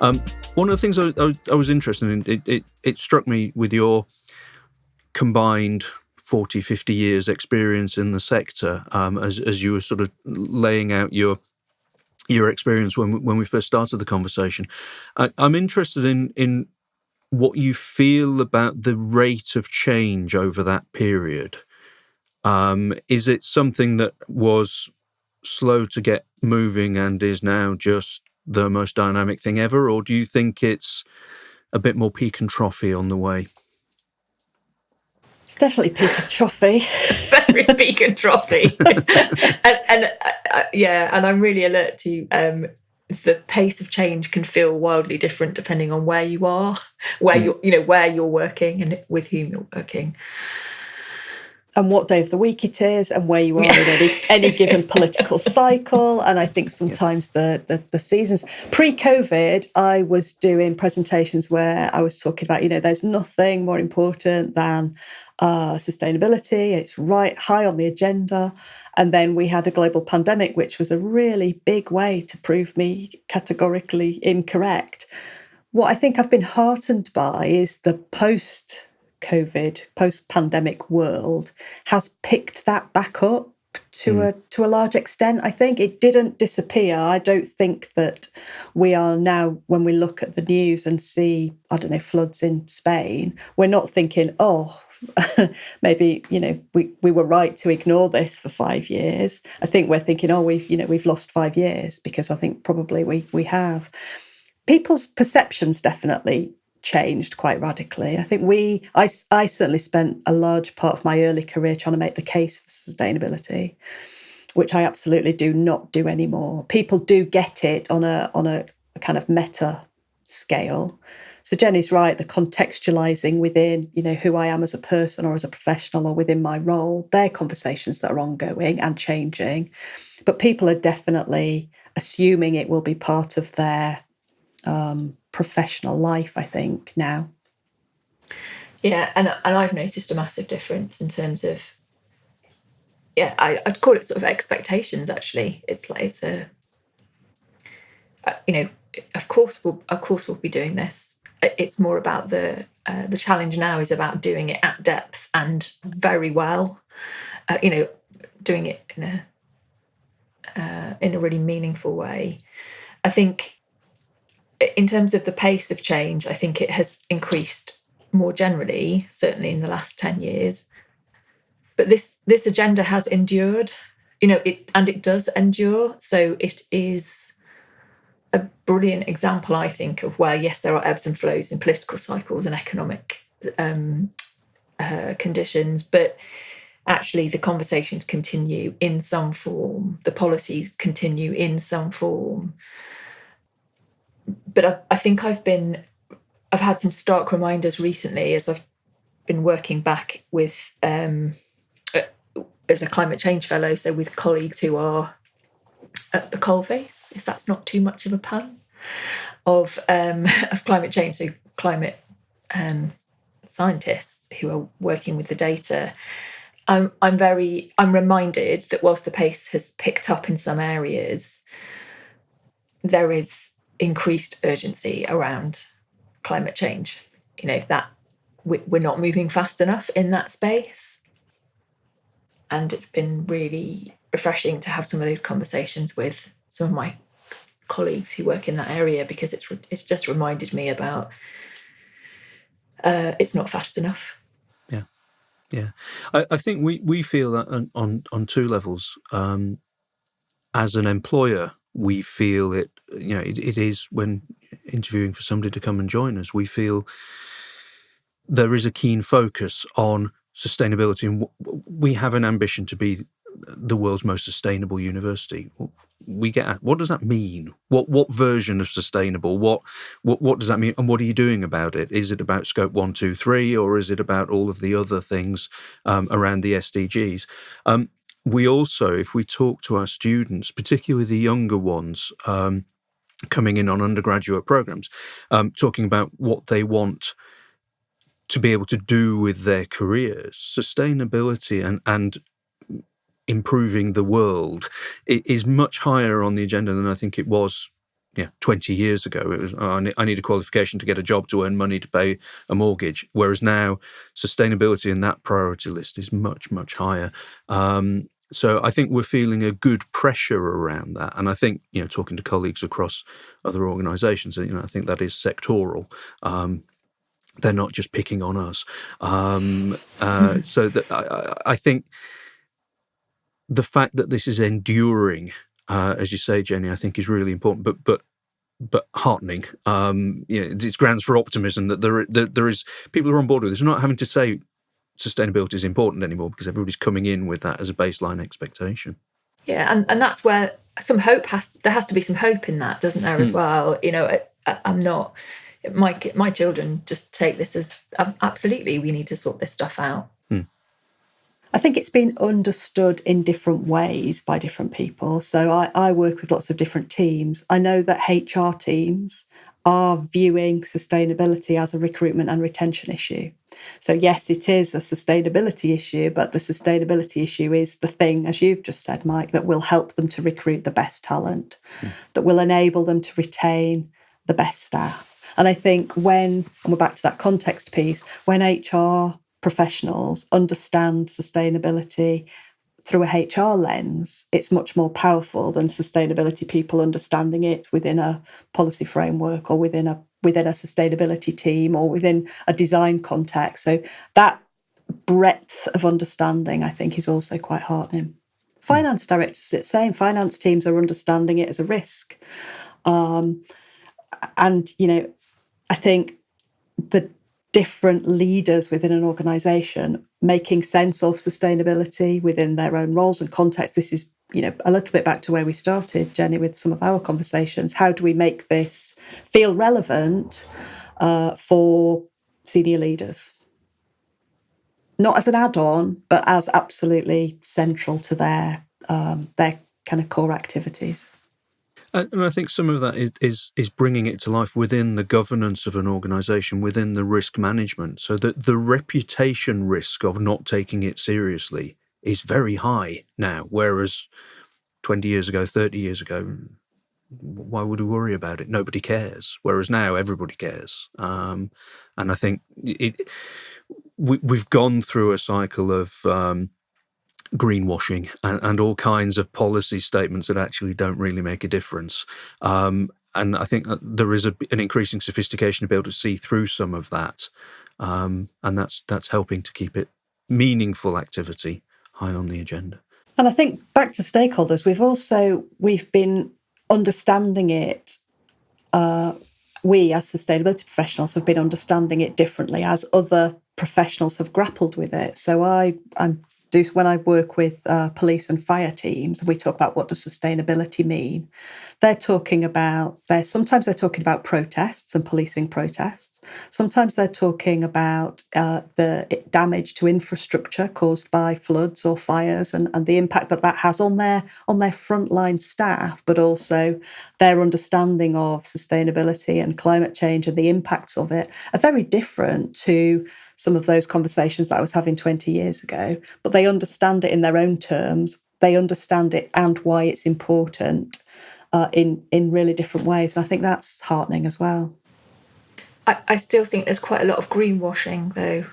One of the things I was interested in, it struck me with your combined 40, 50 years experience in the sector, as you were sort of laying out your experience when we first started the conversation. I'm interested in what you feel about the rate of change over that period. Is it something that was slow to get moving and is now just the most dynamic thing ever, or do you think it's a bit more peak and trophy on the way? It's definitely peak and trophy. Very peak and trophy. and I'm really alert to the pace of change can feel wildly different depending on where you are, where you're working and with whom you're working. And what day of the week it is and where you are in any given political cycle. And I think sometimes the seasons... Pre-COVID, I was doing presentations where I was talking about, there's nothing more important than sustainability. It's right high on the agenda. And then we had a global pandemic, which was a really big way to prove me categorically incorrect. What I think I've been heartened by is the post-COVID, post-pandemic world has picked that back up to a large extent. I think it didn't disappear. I don't think that we are now, when we look at the news and see, floods in Spain, we're not thinking, maybe, we were right to ignore this for 5 years. I think we're thinking, we've lost 5 years, because I think probably we have. People's perceptions definitely changed quite radically. I think I certainly spent a large part of my early career trying to make the case for sustainability, which I absolutely do not do anymore. People do get it on a kind of meta scale. So Jenny's right, the contextualising within, who I am as a person or as a professional or within my role, they're conversations that are ongoing and changing. But people are definitely assuming it will be part of their professional life, I think, now. Yeah, and I've noticed a massive difference in terms of, I'd call it sort of expectations, actually. It's a, of course we'll be doing this. It's more about the challenge now is about doing it at depth and very well, doing it in a really meaningful way. I think in terms of the pace of change, I think it has increased more generally, certainly in the last 10 years. But this agenda has endured, it does endure. So it is a brilliant example, I think, of where, yes, there are ebbs and flows in political cycles and economic conditions, but actually the conversations continue in some form, the policies continue in some form. But I think I've had some stark reminders recently as I've been working back with, as a climate change fellow, so with colleagues who are at the coalface, if that's not too much of a pun, of climate change, so climate scientists who are working with the data. I'm reminded that whilst the pace has picked up in some areas, there is increased urgency around climate change. That we're not moving fast enough in that space. And it's been really refreshing to have some of those conversations with some of my colleagues who work in that area, because it's just reminded me about it's not fast enough. Yeah. I think we feel that on two levels. As an employer, we feel it, it is when interviewing for somebody to come and join us, we feel there is a keen focus on sustainability, and we have an ambition to be the world's most sustainable university. We get at, what does that mean? What version of sustainable? What does that mean? And what are you doing about it? Is it about scope 1, 2, 3, or is it about all of the other things around the SDGs? We also, if we talk to our students, particularly the younger ones coming in on undergraduate programs, talking about what they want to be able to do with their careers, sustainability and improving the world is much higher on the agenda than I think it was 20 years ago. It was, I need a qualification to get a job to earn money to pay a mortgage. Whereas now, sustainability in that priority list is much, much higher. So I think we're feeling a good pressure around that. And I think, talking to colleagues across other organisations, I think that is sectoral. They're not just picking on us. So that I think the fact that this is enduring, as you say, Jenny, I think is really important, but heartening. It's grounds for optimism that there is people are on board with this. We're not having to say sustainability is important anymore because everybody's coming in with that as a baseline expectation. Yeah, and that's where some hope there has to be some hope in that, doesn't there, as well? I'm not. My children just take this as absolutely we need to sort this stuff out. I think it's been understood in different ways by different people. So I work with lots of different teams. I know that HR teams are viewing sustainability as a recruitment and retention issue. So yes, it is a sustainability issue, but the sustainability issue is the thing, as you've just said, Mike, that will help them to recruit the best talent, that will enable them to retain the best staff. And I think and we're back to that context piece, when HR professionals understand sustainability through a HR lens, it's much more powerful than sustainability people understanding it within a policy framework or within a sustainability team or within a design context. So that breadth of understanding, I think, is also quite heartening. Finance directors, it's the same. Finance teams are understanding it as a risk. And, I think the different leaders within an organisation making sense of sustainability within their own roles and context. This is, a little bit back to where we started, Jenny, with some of our conversations. How do we make this feel relevant for senior leaders? Not as an add-on, but as absolutely central to their kind of core activities. And I think some of that is bringing it to life within the governance of an organisation, within the risk management, so that the reputation risk of not taking it seriously is very high now, whereas 20 years ago, 30 years ago, why would we worry about it? Nobody cares. Whereas now everybody cares. And I think we've gone through a cycle of greenwashing and all kinds of policy statements that actually don't really make a difference. And I think that there is an increasing sophistication to be able to see through some of that. And that's helping to keep it meaningful activity high on the agenda. And I think back to stakeholders, we've been understanding it. We as sustainability professionals have been understanding it differently as other professionals have grappled with it. So when I work with police and fire teams, we talk about what does sustainability mean. Sometimes they're talking about protests and policing protests. Sometimes they're talking about the damage to infrastructure caused by floods or fires and the impact that has on their frontline staff, but also their understanding of sustainability and climate change and the impacts of it are very different to some of those conversations that I was having 20 years ago, but they understand it in their own terms. They understand it and why it's important in really different ways. And I think that's heartening as well. I still think there's quite a lot of greenwashing, though.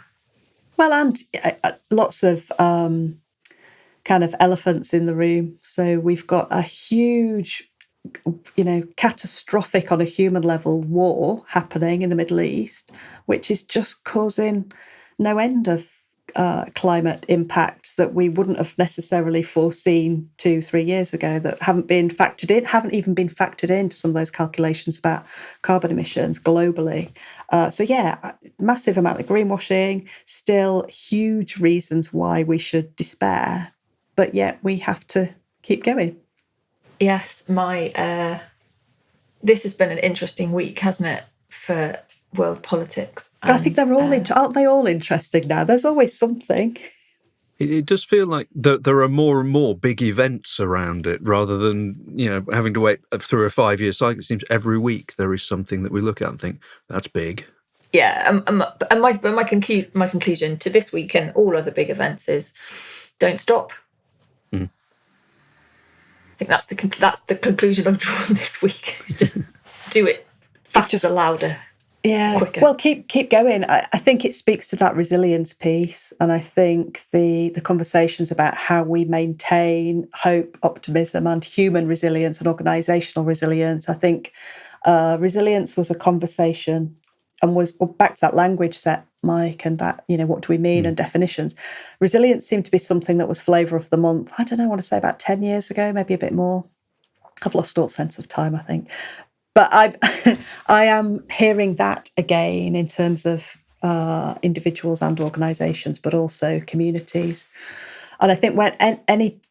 Well, and lots of kind of elephants in the room. So we've got a huge, catastrophic on a human level war happening in the Middle East, which is just causing no end of climate impacts that we wouldn't have necessarily foreseen 2-3 years ago, that haven't even been factored into some of those calculations about carbon emissions globally. So yeah, massive amount of greenwashing, still huge reasons why we should despair, but yet we have to keep going. Yes, this has been an interesting week, hasn't it, for world politics? I think they're all aren't they all interesting now? There's always something. It does feel like there are more and more big events around it, rather than having to wait through a 5-year cycle. It seems every week there is something that we look at and think that's big. Yeah, and my conclusion to this week and all other big events is don't stop. think that's the conclusion I've drawn this week. Is just do it faster, louder. Yeah, quicker. Well, keep going. I think it speaks to that resilience piece, and I think the conversations about how we maintain hope, optimism, and human resilience and organisational resilience. I think resilience was a conversation, and was back to that language set, Mike, and that, what do we mean and definitions. Resilience seemed to be something that was flavour of the month. I don't know, I want to say about 10 years ago, maybe a bit more. I've lost all sense of time, I think. But I am hearing that again in terms of individuals and organisations, but also communities. And I think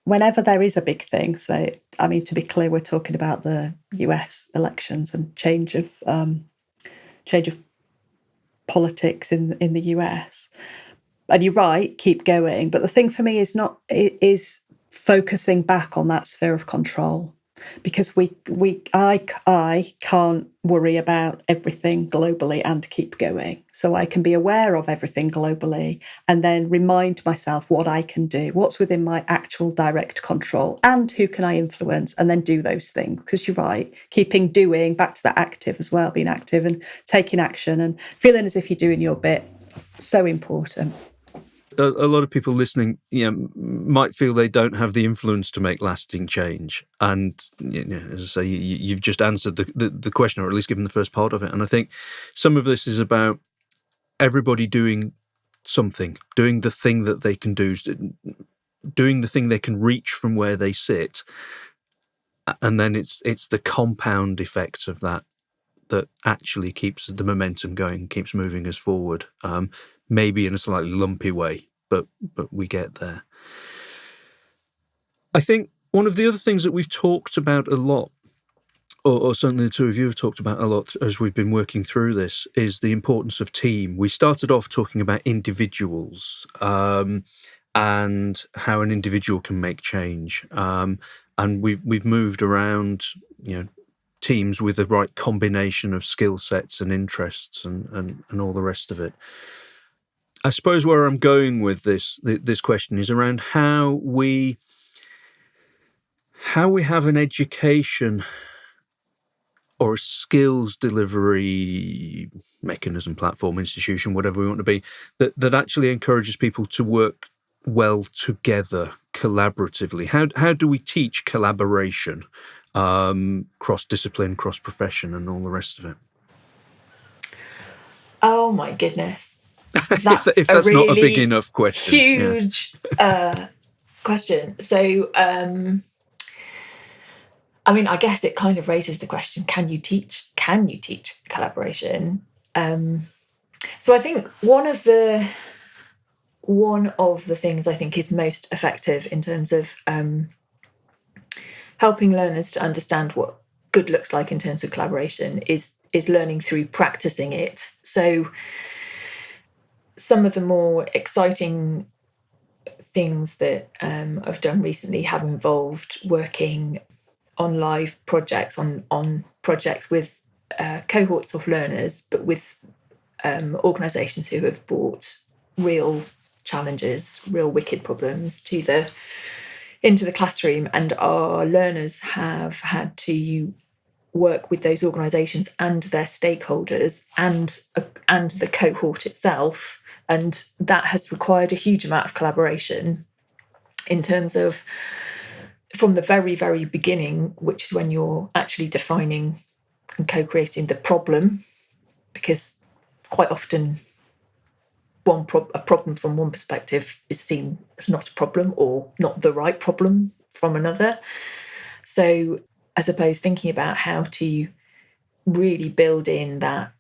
whenever there is a big thing, so to be clear, we're talking about the US elections and change of politics in the US. And you're right, keep going. But the thing for me is focusing back on that sphere of control. Because I can't worry about everything globally and keep going. So I can be aware of everything globally and then remind myself what I can do, what's within my actual direct control, and who can I influence, and then do those things. Because you're right, keeping doing, back to that active as well, being active and taking action and feeling as if you're doing your bit, so important. A lot of people listening, might feel they don't have the influence to make lasting change. And as I say, you've just answered the question, or at least given the first part of it. And I think some of this is about everybody doing something, doing the thing that they can do, doing the thing they can reach from where they sit. And then it's the compound effect of that actually keeps the momentum going, keeps moving us forward. Maybe in a slightly lumpy way, but we get there. I think one of the other things that we've talked about a lot, or certainly the two of you have talked about a lot as we've been working through this, is the importance of team. We started off talking about individuals and how an individual can make change. And we've moved around, teams with the right combination of skill sets and interests and all the rest of it. I suppose where I'm going with this question is around how we have an education or a skills delivery mechanism, platform, institution, whatever we want to be, that actually encourages people to work well together, collaboratively. How do we teach collaboration, cross-discipline, cross-profession, and all the rest of it? Oh my goodness. That's if that's really not a big enough question. Huge question. So, I guess it kind of raises the question, can you teach collaboration? So I think one of the things I think is most effective in terms of helping learners to understand what good looks like in terms of collaboration is learning through practicing it. So some of the more exciting things that I've done recently have involved working on live projects, on projects with cohorts of learners, but with organisations who have brought real challenges, real wicked problems into the classroom, and our learners have had to work with those organisations and their stakeholders and the cohort itself, and that has required a huge amount of collaboration in terms of from the very, very beginning, which is when you're actually defining and co-creating the problem, because quite often a problem from one perspective is seen as not a problem or not the right problem from another. So I suppose thinking about how to really build in that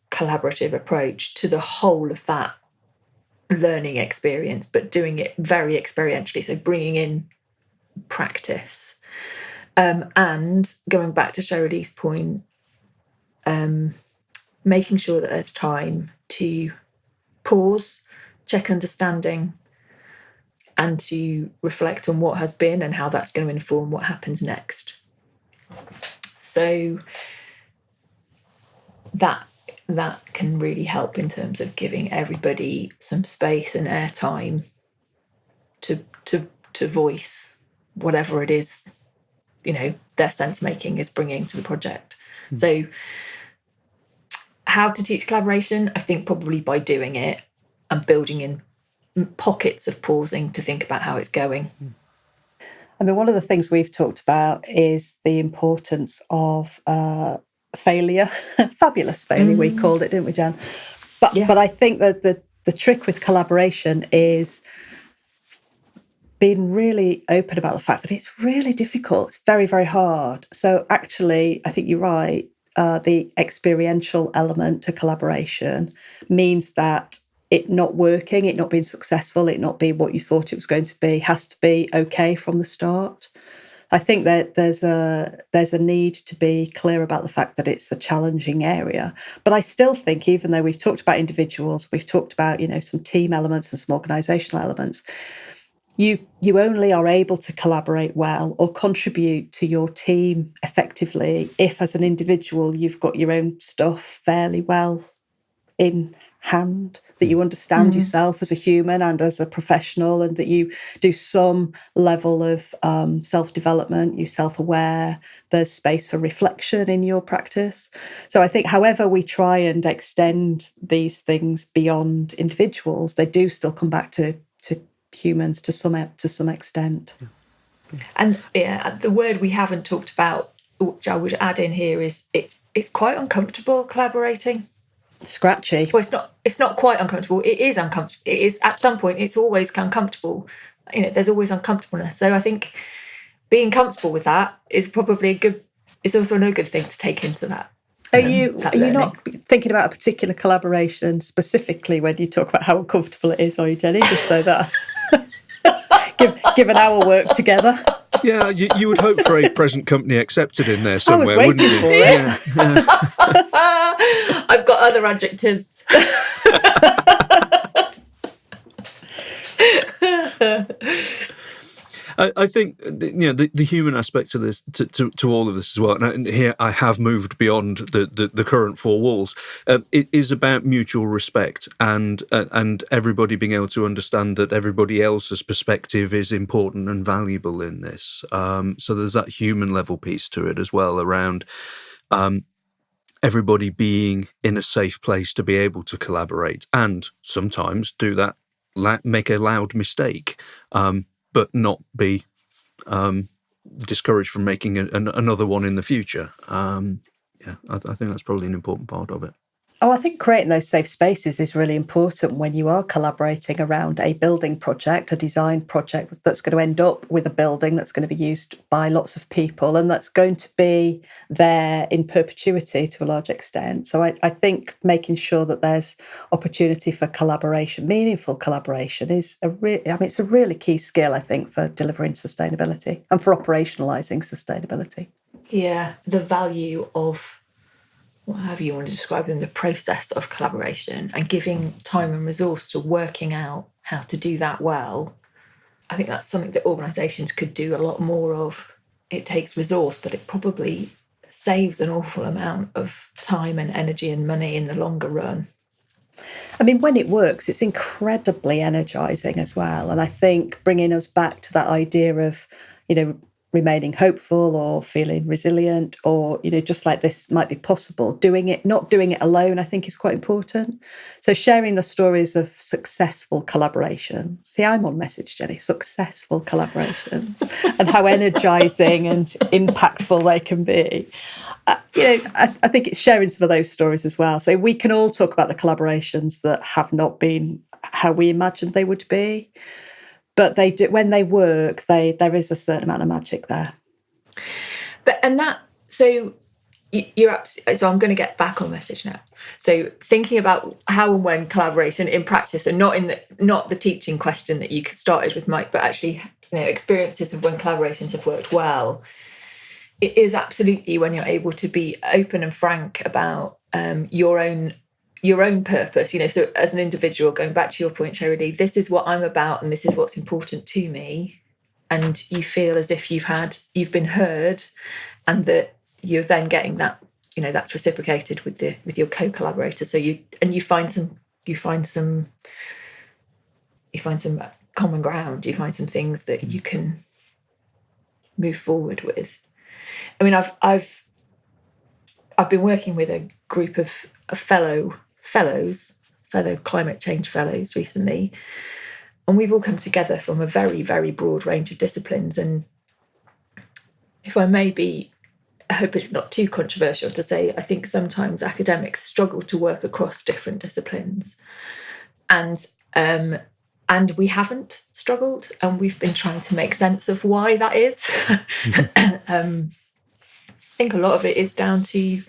collaborative approach to the whole of that learning experience, but doing it very experientially, so bringing in practice. And going back to Sheri-Leigh's point, making sure that there's time to pause, check understanding, and to reflect on what has been and how that's going to inform what happens next. So that can really help in terms of giving everybody some space and airtime to voice whatever it is their sense making is bringing to the project. So how to teach collaboration? I think probably by doing it and building in pockets of pausing to think about how it's going. I mean, one of the things we've talked about is the importance of failure. Fabulous failure, we called it, didn't we, Jan? But I think that the trick with collaboration is being really open about the fact that it's really difficult. It's very, very hard. So actually, I think you're right. The experiential element to collaboration means that it not working, it not being successful, it not being what you thought it was going to be, has to be okay from the start. I think that there's a need to be clear about the fact that it's a challenging area. But I still think, even though we've talked about individuals, we've talked about, some team elements and some organisational elements, you only are able to collaborate well or contribute to your team effectively if, as an individual, you've got your own stuff fairly well in hand, that you understand yourself as a human and as a professional, and that you do some level of self-development, you're self-aware, there's space for reflection in your practice. So I think however we try and extend these things beyond individuals, they do still come back to humans to some extent. And the word we haven't talked about, which I would add in here, is it's quite uncomfortable collaborating. Scratchy. Well, it's not quite uncomfortable. It is uncomfortable. It is, at some point, it's always uncomfortable. There's always uncomfortableness. So I think being comfortable with that is probably it's also a good thing to take into that. Are you not thinking about a particular collaboration specifically when you talk about how uncomfortable it is, are you, Jenny? Just so that given our work together. Yeah, you would hope for a present company accepted in there somewhere, wouldn't you? For it. Yeah. I've got other adjectives. I think the human aspect of this to all of this as well. And here I have moved beyond the current four walls. It is about mutual respect and everybody being able to understand that everybody else's perspective is important and valuable in this. So there's that human level piece to it as well around everybody being in a safe place to be able to collaborate and sometimes do that, make a loud mistake. But not be discouraged from making another one in the future. I think that's probably an important part of it. Oh, I think creating those safe spaces is really important when you are collaborating around a building project, a design project that's going to end up with a building that's going to be used by lots of people and that's going to be there in perpetuity to a large extent. So I think making sure that there's opportunity for collaboration, meaningful collaboration, is it's a really key skill, I think, for delivering sustainability and for operationalising sustainability. Yeah, the value of however you want to describe them, the process of collaboration and giving time and resource to working out how to do that well. I think that's something that organisations could do a lot more of. It takes resource, but it probably saves an awful amount of time and energy and money in the longer run. I mean, when it works, it's incredibly energising as well. And I think bringing us back to that idea of, remaining hopeful or feeling resilient or, just like this might be possible, not doing it alone, I think is quite important. So sharing the stories of successful collaboration. See, I'm on message, Jenny, successful collaboration and how energising and impactful they can be. I think it's sharing some of those stories as well. So we can all talk about the collaborations that have not been how we imagined they would be. But they do, when they work, there is a certain amount of magic there. So I'm going to get back on message now. So thinking about how and when collaboration in practice, and not the teaching question that you started with, Mike, but actually experiences of when collaborations have worked well. It is absolutely when you're able to be open and frank about your own purpose, so as an individual, going back to your point, Sheri-Leigh, this is what I'm about and this is what's important to me. And you feel as if you've been heard and that you're then getting that, that's reciprocated with your co-collaborator. So you find some common ground, you find some things that you can move forward with. I mean, I've been working with a group of fellow climate change fellows recently, and we've all come together from a very, very broad range of disciplines. And if I may be, I hope it's not too controversial to say, I think sometimes academics struggle to work across different disciplines, and we haven't struggled, and we've been trying to make sense of why that is. I think a lot of it is down to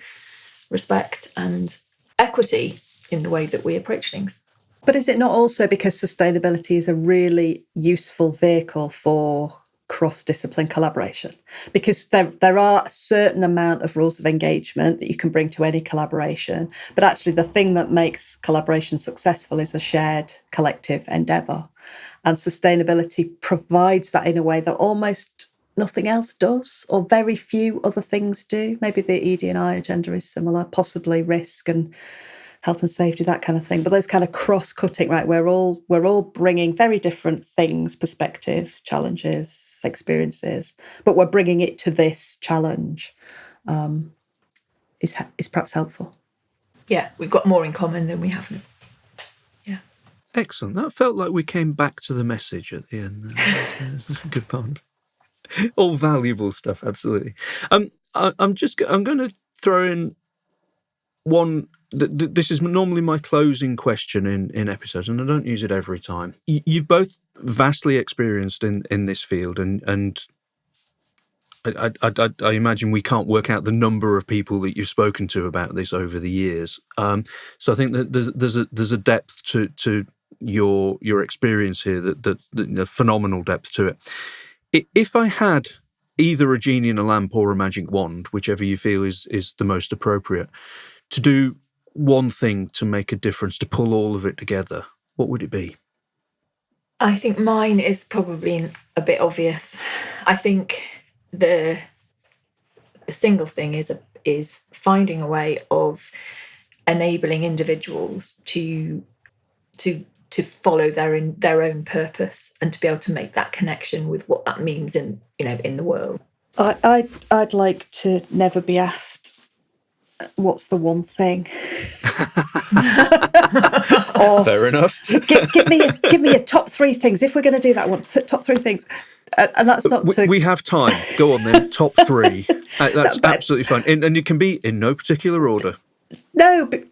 respect and equity in the way that we approach things. But is it not also because sustainability is a really useful vehicle for cross-discipline collaboration? Because there are a certain amount of rules of engagement that you can bring to any collaboration, but actually the thing that makes collaboration successful is a shared collective endeavour. And sustainability provides that in a way that almost nothing else does, or very few other things do. Maybe the ED&I agenda is similar, possibly risk and health and safety, that kind of thing. But those kind of cross-cutting, right? We're all bringing very different things, perspectives, challenges, experiences, but we're bringing it to this challenge. Is perhaps helpful. Yeah, we've got more in common than we haven't. Yeah. Excellent. That felt like we came back to the message at the end. Good point. All valuable stuff, absolutely. I'm going to throw in one. This is normally my closing question in episodes, and I don't use it every time. You've both vastly experienced in this field, and I imagine we can't work out the number of people that you've spoken to about this over the years. So I think that there's a depth to your experience here, that phenomenal depth to it. If I had either a genie in a lamp or a magic wand, whichever you feel is the most appropriate, to do one thing to make a difference, to pull all of it together, what would it be? I think mine is probably a bit obvious. I think the single thing is finding a way of enabling individuals to follow their own purpose, and to be able to make that connection with what that means in the world. I'd like to never be asked what's the one thing. Or fair enough. give me your top three things. If we're going to do that one, top three things. And that's not we have time. Go on then. Top three. That's absolutely fine. And it can be in no particular order. No, but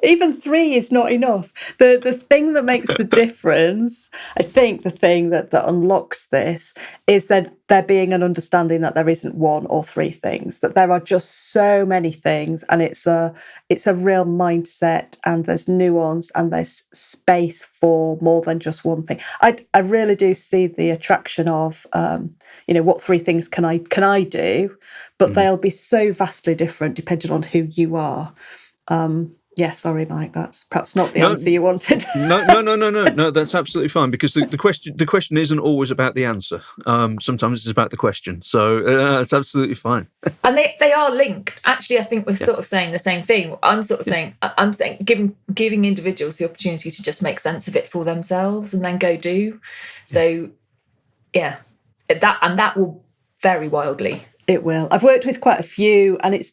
even three is not enough. The thing that makes the difference, I think the thing that unlocks this, is that there being an understanding that there isn't one or three things, that there are just so many things, and it's a real mindset, and there's nuance, and there's space for more than just one thing. I really do see the attraction of what three things can I do, but they'll be so vastly different depending on who you are. Yeah, sorry, Mike. That's perhaps not the answer you wanted. No. That's absolutely fine, because the question isn't always about the answer. Sometimes it's about the question. So that's absolutely fine. And they are linked. Actually, I think we're sort of saying the same thing. I'm saying giving individuals the opportunity to just make sense of it for themselves and then go do. So yeah, that will vary wildly. It will. I've worked with quite a few, and it's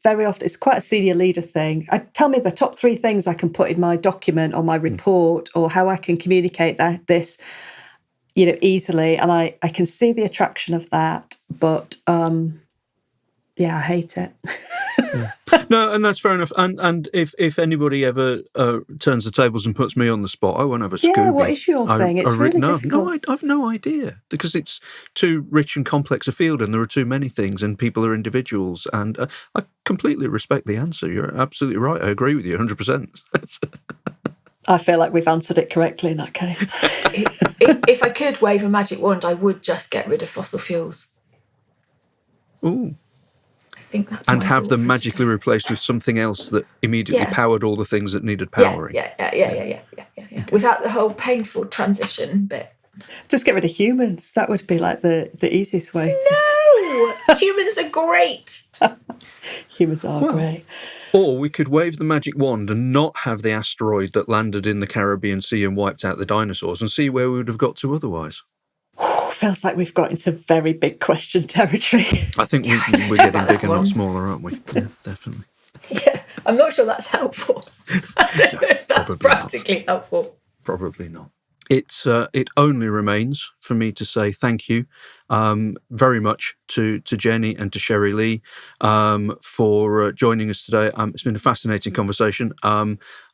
quite a senior leader thing. Tell me the top three things I can put in my document or my report, or how I can communicate this, easily. And I can see the attraction of that, but I hate it. Yeah. No, and that's fair enough. And if anybody ever turns the tables and puts me on the spot, I won't have a Scooby. Yeah, what is your thing? It's really difficult. No, I've no idea, because it's too rich and complex a field, and there are too many things, and people are individuals. And I completely respect the answer. You're absolutely right. I agree with you 100%. I feel like we've answered it correctly in that case. If I could wave a magic wand, I would just get rid of fossil fuels. Ooh. And have them magically replaced with something else that immediately powered all the things that needed powering. Yeah. Okay. Without the whole painful transition bit. Just get rid of humans. That would be like the easiest way. No! Humans are great. Humans are great. Or we could wave the magic wand and not have the asteroid that landed in the Caribbean Sea and wiped out the dinosaurs, and see where we would have got to otherwise. feels like we've got into very big question territory. I think we're getting bigger, not smaller, aren't we? Yeah, definitely. Yeah, I'm not sure that's helpful. I don't know if that's practically helpful. Probably not. It only remains for me to say thank you very much to Jenny and to Sheri-Leigh for joining us today. It's been a fascinating conversation.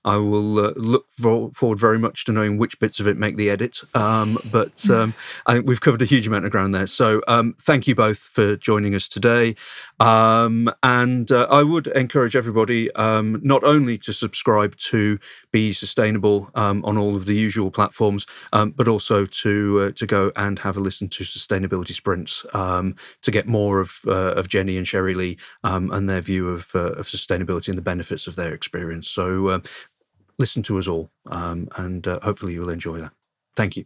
I will look forward very much to knowing which bits of it make the edit. But I think we've covered a huge amount of ground there. So thank you both for joining us today. And I would encourage everybody not only to subscribe to Be Sustainable on all of the usual platforms, but also to go and have a listen to Sustainability Sprints to get more of Jenny and Sheri-Leigh and their view of sustainability and the benefits of their experience. So listen to us all, and hopefully you'll enjoy that. Thank you.